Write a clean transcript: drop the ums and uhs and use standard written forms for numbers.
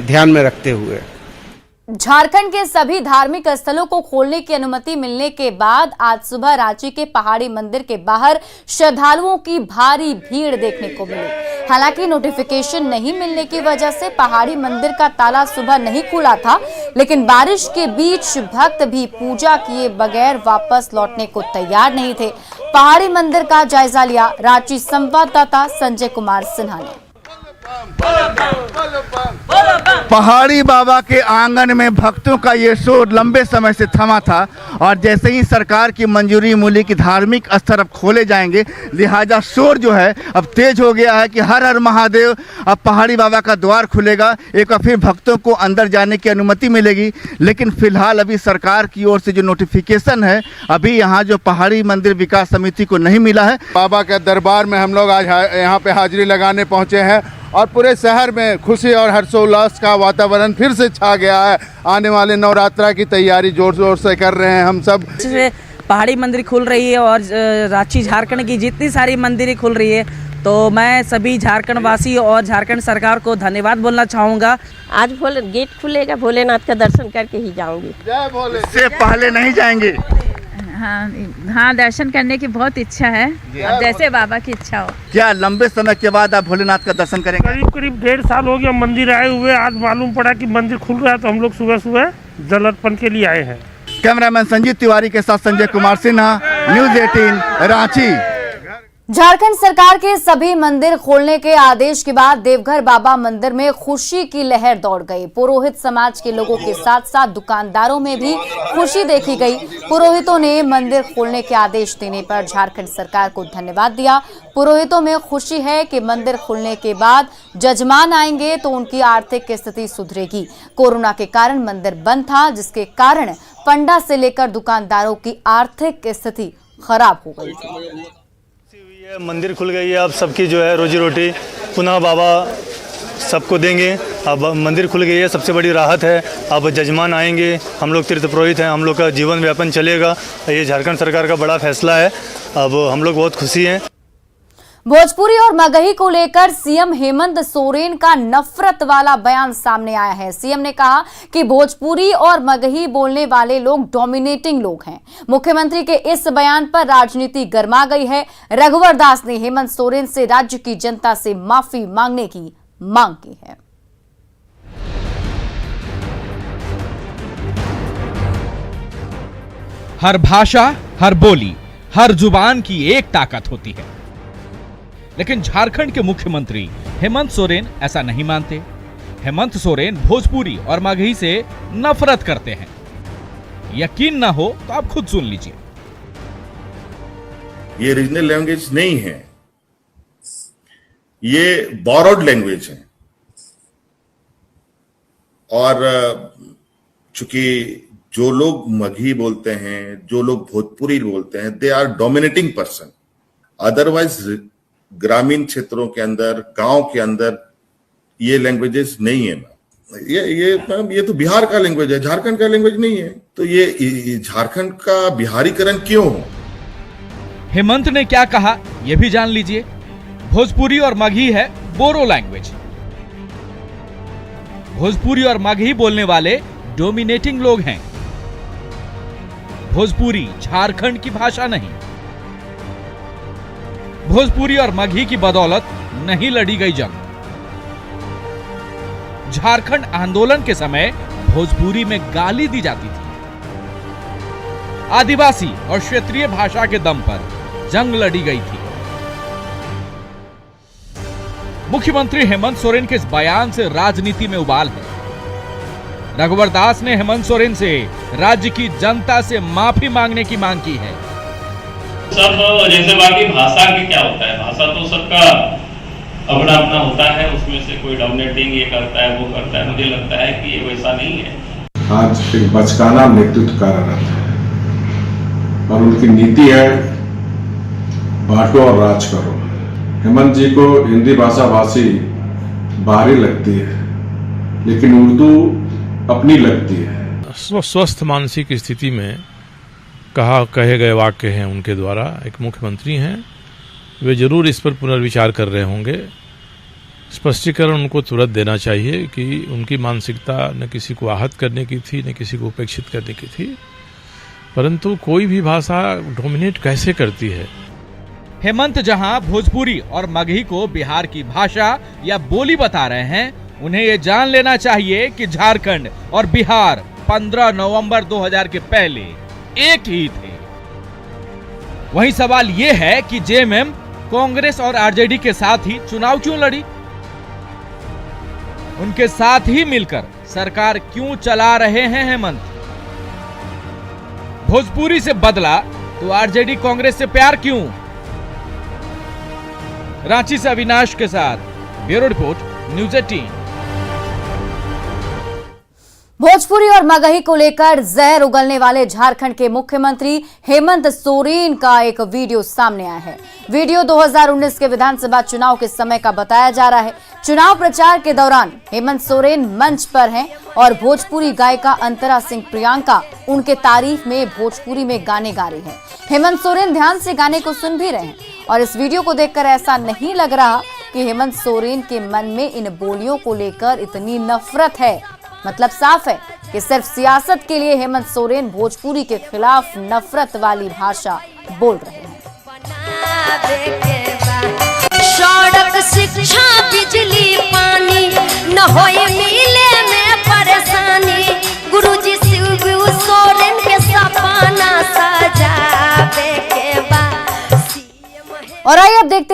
ध्यान में रखते हुए। झारखंड के सभी धार्मिक स्थलों को खोलने की अनुमति मिलने के बाद आज सुबह रांची के पहाड़ी मंदिर के बाहर श्रद्धालुओं की भारी भीड़ देखने को मिली। हालांकि नोटिफिकेशन नहीं मिलने की वजह से पहाड़ी मंदिर का ताला सुबह नहीं खुला था, लेकिन बारिश के बीच भक्त भी पूजा किए बगैर वापस लौटने को तैयार नहीं थे। पहाड़ी मंदिर का जायजा लिया रांची संवाददाता संजय कुमार सिन्हा ने। पहाड़ी बाबा के आंगन में भक्तों का ये शोर लंबे समय से थमा था और जैसे ही सरकार की मंजूरी मिली कि धार्मिक स्थल अब खोले जाएंगे, लिहाजा शोर जो है अब तेज हो गया है कि हर हर महादेव। अब पहाड़ी बाबा का द्वार खुलेगा, एक बार फिर भक्तों को अंदर जाने की अनुमति मिलेगी। लेकिन फिलहाल अभी सरकार की ओर से जो नोटिफिकेशन है, अभी यहाँ जो पहाड़ी मंदिर विकास समिति को नहीं मिला है। बाबा के दरबार में हम लोग आज यहाँ पे हाजिरी लगाने पहुँचे हैं और पूरे शहर में खुशी और हर्षोल्लास का वातावरण फिर से छा गया है। आने वाले नवरात्रा की तैयारी जोर शोर से कर रहे हैं हम सब। पहाड़ी मंदिर खुल रही है और रांची झारखंड की जितनी सारी मंदिरें खुल रही है, तो मैं सभी झारखंड वासी और झारखंड सरकार को धन्यवाद बोलना चाहूँगा। आज गेट खुलेगा, भोलेनाथ का दर्शन करके ही जाऊँगी। जय भोले। इससे पहले नहीं जाएंगे। हाँ, दर्शन करने की बहुत इच्छा है, अब जैसे बाबा की इच्छा हो। क्या लंबे समय के बाद आप भोलेनाथ का दर्शन करेंगे? करीब 1.5 साल हो गया मंदिर आए हुए। आज मालूम पड़ा कि मंदिर खुल रहा है, तो हम लोग सुबह सुबह जल अर्पण के लिए आए हैं। कैमरामैन संजीव तिवारी के साथ संजय कुमार सिन्हा, न्यूज़ 18 रांची। झारखंड सरकार के सभी मंदिर खोलने के आदेश के बाद देवघर बाबा मंदिर में खुशी की लहर दौड़ गई। पुरोहित समाज के लोगों के साथ साथ दुकानदारों में भी खुशी देखी गई। पुरोहितों ने मंदिर खोलने के आदेश देने पर झारखंड सरकार को धन्यवाद दिया। पुरोहितों में खुशी है कि मंदिर खुलने के बाद जजमान आएंगे तो उनकी आर्थिक स्थिति सुधरेगी। कोरोना के कारण मंदिर बंद था, जिसके कारण पंडा से लेकर दुकानदारों की आर्थिक स्थिति खराब हो गई थी। मंदिर खुल गई है, अब सबकी जो है रोजी रोटी पुनः बाबा सबको देंगे। अब मंदिर खुल गई है, सबसे बड़ी राहत है। अब जजमान आएंगे, हम लोग तीर्थ पुरोहित हैं, हम लोग का जीवन व्यापन चलेगा। ये झारखंड सरकार का बड़ा फैसला है, अब हम लोग बहुत खुशी हैं। भोजपुरी और मगही को लेकर सीएम हेमंत सोरेन का नफरत वाला बयान सामने आया है। सीएम ने कहा कि भोजपुरी और मगही बोलने वाले लोग डोमिनेटिंग लोग हैं। मुख्यमंत्री के इस बयान पर राजनीति गर्मा गई है। रघुवर दास ने हेमंत सोरेन से राज्य की जनता से माफी मांगने की मांग की है। हर भाषा, हर बोली, हर जुबान की एक ताकत होती है, लेकिन झारखंड के मुख्यमंत्री हेमंत सोरेन ऐसा नहीं मानते। हेमंत सोरेन भोजपुरी और मगही से नफरत करते हैं। यकीन ना हो तो आप खुद सुन लीजिए। ये रीजनल लैंग्वेज नहीं है, ये बोरोड लैंग्वेज है। और चूंकि जो लोग मगही बोलते हैं, जो लोग भोजपुरी बोलते हैं, they are dominating person. Otherwise ग्रामीण क्षेत्रों के अंदर, गांव के अंदर ये लैंग्वेजेस नहीं है। ये तो बिहार का लैंग्वेज है, झारखंड का लैंग्वेज नहीं है। तो ये झारखंड का बिहारीकरण क्यों हो? हेमंत ने क्या कहा यह भी जान लीजिए। भोजपुरी और मगही है बोरो लैंग्वेज। भोजपुरी और मगही बोलने वाले डोमिनेटिंग लोग हैं। भोजपुरी झारखंड की भाषा नहीं। भोजपुरी और मगही की बदौलत नहीं लड़ी गई जंग। झारखंड आंदोलन के समय भोजपुरी में गाली दी जाती थी। आदिवासी और क्षेत्रीय भाषा के दम पर जंग लड़ी गई थी। मुख्यमंत्री हेमंत सोरेन के इस बयान से राजनीति में उबाल है। रघुवर दास ने हेमंत सोरेन से राज्य की जनता से माफी मांगने की मांग की है। सब जैसे बाकी भाषा की क्या होता है, भाषा तो सबका अपना अपना होता है, उसमें से कोई डोमिनेटिंग ये करता है वो करता है। मुझे लगता है कि ये वैसा नहीं है। आज एक बचकाना नेतृत्व कार्यरत है और उनकी नीति है बांटो और राज करो। हेमंत जी को हिंदी भाषा भाषी बाहरी लगती है, लेकिन उर्दू अपनी लगती है। स्वस्थ मानसिक स्थिति में कहे गए वाक्य हैं उनके द्वारा। एक मुख्यमंत्री हैं, वे जरूर इस पर पुनर्विचार कर रहे होंगे। स्पष्टीकरण उनको तुरंत देना चाहिए कि उनकी मानसिकता न किसी को आहत करने की थी, न किसी को उपेक्षित करने की थी, परंतु कोई भी भाषा डोमिनेट कैसे करती है। हेमंत जहां भोजपुरी और मगही को बिहार की भाषा या बोली बता रहे हैं, उन्हें ये जान लेना चाहिए कि झारखंड और बिहार 15 नवंबर 2000 के पहले एक ही थे। वहीं सवाल ये है कि जेएमएम कांग्रेस और आरजेडी के साथ ही चुनाव क्यों लड़ी? उनके साथ ही मिलकर सरकार क्यों चला रहे हैं हेमंत? भोजपुरी से बदला तो आरजेडी कांग्रेस से प्यार क्यों? रांची से अविनाश के साथ ब्यूरो रिपोर्ट, न्यूज़ 18। भोजपुरी और मगही को लेकर जहर उगलने वाले झारखंड के मुख्यमंत्री हेमंत सोरेन का एक वीडियो सामने आया है। वीडियो 2019 के विधानसभा चुनाव के समय का बताया जा रहा है। चुनाव प्रचार के दौरान हेमंत सोरेन मंच पर हैं और भोजपुरी गायिका अंतरा सिंह प्रियंका उनके तारीफ में भोजपुरी में गाने गा रही है। हेमंत सोरेन ध्यान से गाने को सुन भी रहे हैं और इस वीडियो को देखकर ऐसा नहीं लग रहा कि हेमंत सोरेन के मन में इन बोलियों को लेकर इतनी नफरत है। मतलब साफ है कि सिर्फ सियासत के लिए हेमंत सोरेन भोजपुरी के खिलाफ नफरत वाली भाषा बोल रहे हैं। सड़क, शिक्षा, बिजली, पानी न होए मिले में परेशानी, गुरुजी शिव सोरेन के सपना सजावे के बा। और आइए अब देखते हैं